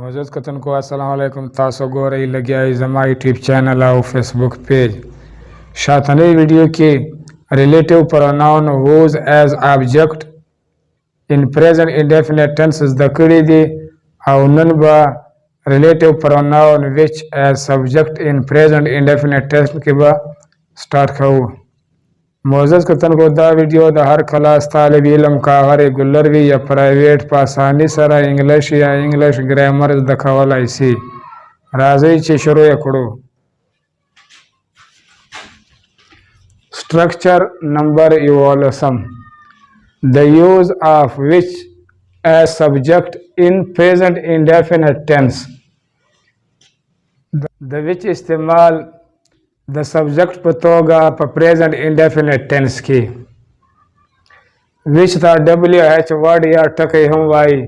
मोजूद कतन को अस्सलाम वालेकुम तासो गो रही लगे जमा यूट्यूब चैनल और फेसबुक पेज शातने वीडियो के relative pronoun whose as object in present indefinite tense is the कड़ी दी और नन बा relative pronoun which as subject in present indefinite tense के बा स्टार्ट खाओ मोजस कतन को दा वीडियो दा हर क्लास तालिब इल्म का हर गुलर भी या प्राइवेट पासानी सरा इंग्लिश या इंग्लिश ग्रामर दखावला इसी राजी चे शुरू करो structure number evolution the use of which as subject in present indefinite tense the which इस्तेमाल द सब्जेक्ट पतोगा पर प्रेजेंट इंडेफिनेट टेंस की विच था WH वर्ड या टके हम वाई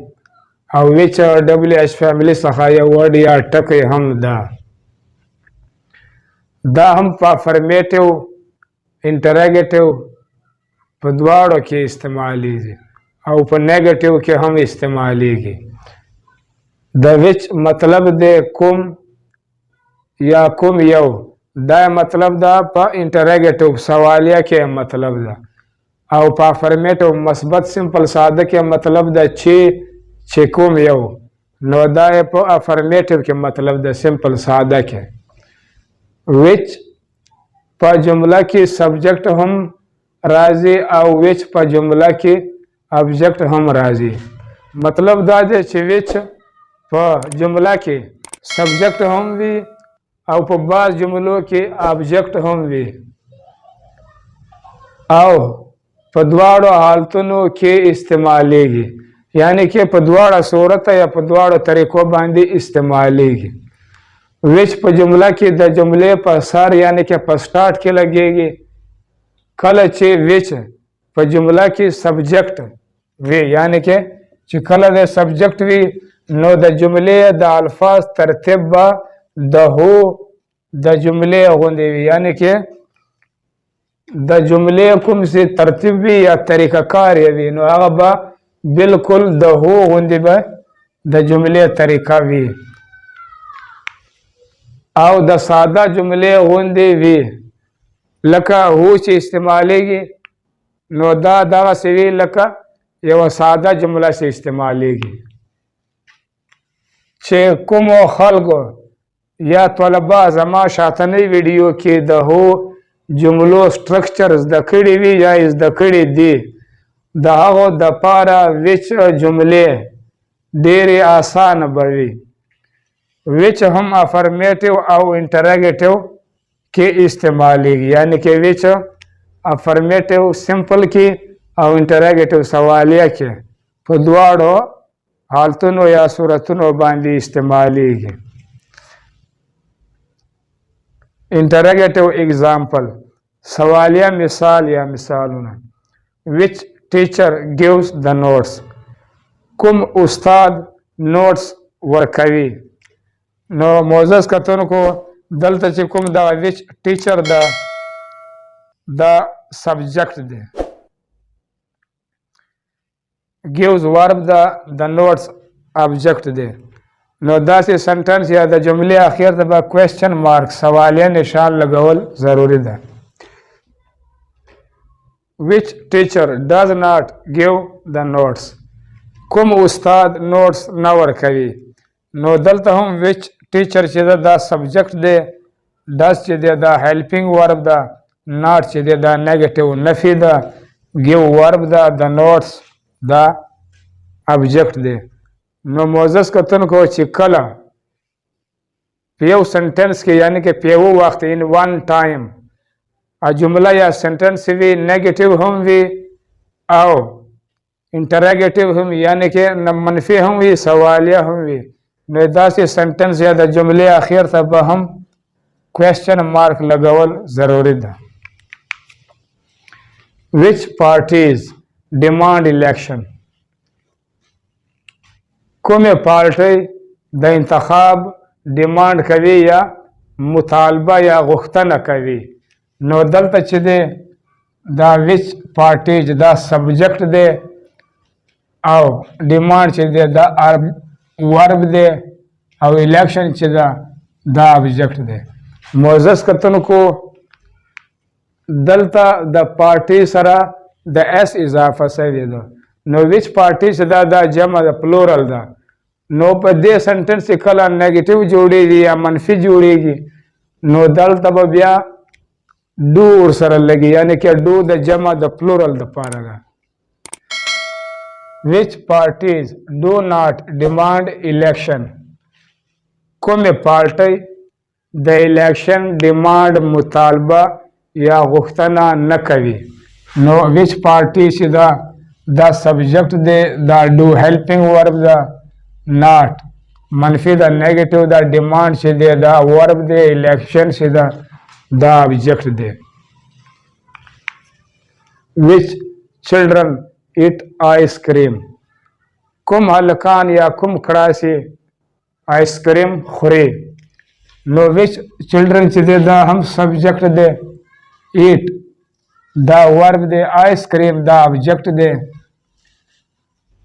और विच WH फैमिली सहाय वर्ड या टके हम दा हम अफर्मेटिव इंटरोगेटिव पदवाड़ों के इस्तेमाल लीजिए और पर नेगेटिव के हम इस्तेमाल लीजिए द विच मतलब दे कुम या कुम यौ दा मतलब दा पा इंटरोगेटिव सवालिया के मतलब दा और पा अफर्मेटिव मस्बत सिंपल सादा के मतलब दा छिकुम यौ नो दा पा अफर्मेटिव के मतलब दा सिंपल सादा के विच पा जुमला की सब्जेक्ट हम राजी और विच पा जुमला की ऑब्जेक्ट हम राजी मतलब दा जे विच पा जुमला के सब्जेक्ट हम भी और पर बाज़ जुमलों के ऑब्जेक्ट हम भी आओ पदवाड़ो हालतनों के इस्तेमालेगी यानी कि पदवाड़ा सूरत या पदवाड़ो तरीक़ों बांधी इस्तेमालेगी विच पर जुमला की द जुमले पर सर यानी कि पर स्टार्ट के लगेगी कल चे विच पर जुमला की सब्जेक्ट वे यानी कि कल दे सब्जेक्ट भी नो द जुमले द अल्फाज तरतीब द हो द जुमले होंदे यानी कि द जुमले कुम से तरतीब भी या तरीका कार भी नो आगा बिल्कुल द हो होंदे द जुमले तरीका भी आओ द सादा जुमले होंदे भी लका हो से इस्तेमालेगी नो दा से भी लका ये वह सादा जुमला से इस्तेमालेगी चे कुम और खल्को या तलबा जमा शातनी वीडियो के दहो जुमलो स्ट्रक्चर दखड़ी भी या इस दखड़ी दी दहो दपारा विच जुमले देर आसान बवी विच हम अफर्मेटिव और इंटरोगेटिव के इस्तेमाल यानी कि विच अफर्मेटिव सिंपल की और इंटरोगेटिव सवालिया के पदवाड़ो हालतनो या सूरतनो बांधी इस्तेमाल इंटरोगेटिव एग्जाम्पल सवालिया मिसाल या मिसाल विच टीचर गिव्स द नोट्स कुम उस्ताद नोट्स वर्कवी नो मोजस कतन को दल कुम the which teacher the subject they gives verb द नोट्स ऑब्जेक्ट दे नो दा से सेंटेंस या द जुमले आखिर दबा क्वेश्चन मार्क सवालिया निशान लगावल जरूरी है which teacher does not give the notes कुम उस्ताद नोट्स न वर्कवी नो दलता हम विच टीचर चे द सब्जेक्ट दे डज चे दे द हेल्पिंग वर्ब द नॉट चे दे द नेगेटिव नफी द गिव वर्ब द नोट्स द ऑब्जेक्ट दे नो मोजस कतन को चिकला पेव सेंटेंस के यानी कि पेव वक्त इन वन टाइम आ जुमला या सेंटेंस भी नेगेटिव हम भी आओ इंटरोगेटिव हम यानी कि न मनफी हम भी सवालिया हम भी नदा से सेंटेंस या द जुमले आखिर तब हम क्वेश्चन मार्क लगावल जरूरी है विच पार्टीज डिमांड इलेक्शन कुमे पार्टी द इंतखाब डिमांड कवी या मुतालबा या गुख्तन कवी नो दल तचदे द विच पार्टीज द सब्जेक्ट दे आओ डिमांड चे दे द वर्ब दे او الیکشن چې دا ابجیکټ دی. معزز کتونکو دلته د پارټي سره د اس اضافه شوی ده، نو ویچ پارټي چې دا جمع د پلورل ده، نو په دې سنټنس کې کله نیگیټیو جوړیږي یا منفي جوړیږي، نو دلته به بیا ډو ورسره لګي، یعنی کې ډو د جمع د پلورل دپاره ده. which parties do not demand election؟ کومې پارټۍ د الیکشن ډیمانډ مطالبه یا غوښتنه نه کوي. نو which party چې دا سبجیکټ دی، دا ډو هیلپینګ ورب ده، ناٹ منفي دا نیگیټیو دا ډیمانډ چې دی دا ورب دی، الیکشن چې دا ابجیکټ دی. which children eat ice cream؟ کوم هلکان یا کوم کړاسي آیس کریم خوري. نو which children چې دی دا هم سبجیکټ دی، eat دا ورب دی، آیس کریم دا ابجیکټ دی.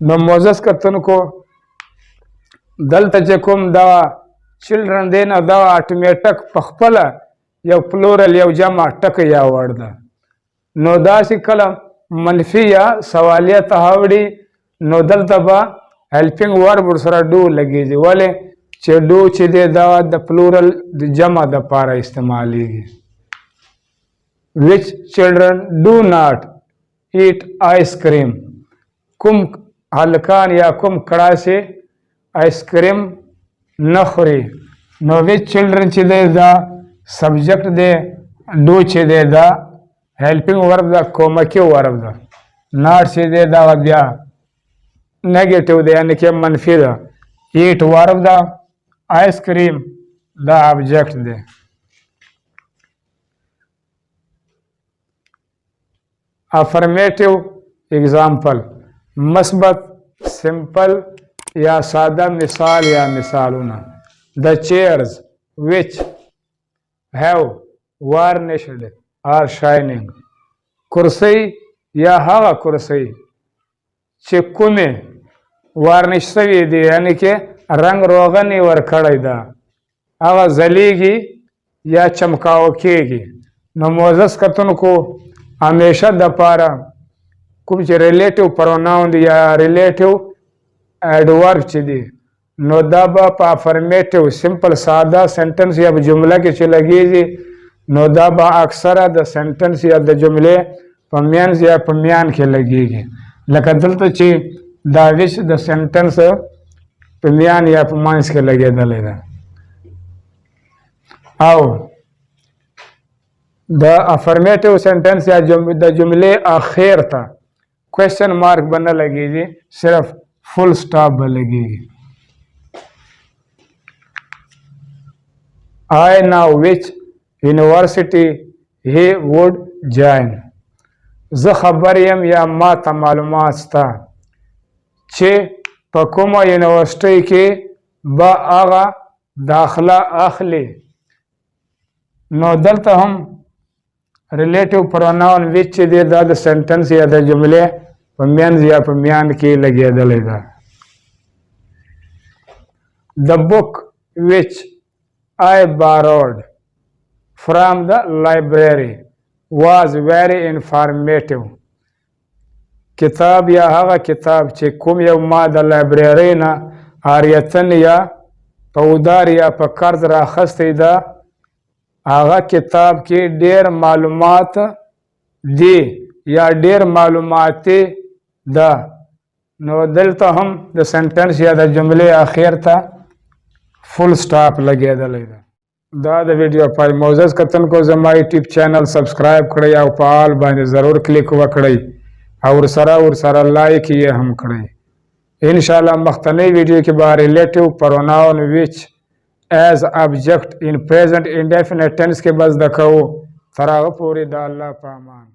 نو معزز کتونکو دلته چې کوم دا چلډرن دی نه دا اټومیټک په خپله یو پلورل یو جمع ټکی یا وړ ده، نو داسې کله منفي یا سوالیه تهاوړي، نو دلته به هیلپینګ ورب ورسره ډو لګېږي، ولې چې ډو چې دی دا د پلورل د جمع دپاره استعمالیږي. which children do not eat ice cream؟ کوم هلکان یا کوم کړاسې آیس کریم نه خوري. نو which children چې دی دا سبجیکټ دی، ډو چې دی دا هیلپینګ ورب ده، کومکي ورب ده، ناٹ چې دی دا بیا نیگیټیو دی، یعنی کې منفي ده، ایټ ورب ده، آیس کریم دا ابجیکټ دی. افرمیټیو اگزامپل مثبت سمپل یا ساده مثال یا مثالونه. the chairs which have varnished are shining. کرسی یا هغه کرسی چې کومې وارنش شوي دي، یعنی کې رنګ روغنې ورکړی ده، هغه ځلیږي یا چمکاو کېږي. نو معزز کتونکو همیشه دپاره کوم چې ریلیټیو پروناون دی یا ریلیټیو ایډورب چې دی، نو دا به په افرمیټیو سمپل ساده سنټنس یا په جمله کې چې لګېږي، نو دا به اکثره د سنټنس یا د جملې په منځ یا په میان کې لګېږي. لکه دلته چې دا ویش د سنټنس په میان یا په منځ کې لګېدلی ده. او د افرمیټیو سنټنس یا د جملې اخر ته کوېشن مارک به نه لګېږي، صرف فل سټاپ به لګېږي. I know which university he would join. زه خبر یم یا ما ته معلومات شته چې په کومه یونیورسټۍ کې به هغه داخله اخلي. نو دلته هم ریلیټیو پروناون ویچ چې دی دا د سنټنس یا د جملې په منځ یا په میان کې لګېدلی ده. The book which I borrowed from the library was very informative. کتاب یا هغه کتاب چې کوم یو ما د لایبررۍ نه عاریتن یا په ودار یا په قرض راخستی ده، هغه کتاب کې ډېر معلومات دي یا ډېر معلوماتي ده. نو دلته هم د سنټنس یا د جملې اخر ته فل سټاپ لګېدلی ده. دا د ویډیو پای. معزز کتونکو زما یوټیوب چینل سبسکرایب کړئ او په آل باندې ضرور کلیک وکړئ او ورسره لایک یې هم کړئ. انشاءالله مخکنی ویډیو کې به ریلیټیو پروناون ویچ ایز ابجیکټ ان پریزنٹ انډیفینیټ ټینس کې به زده کوو. تر هغه پورې د الله په امان.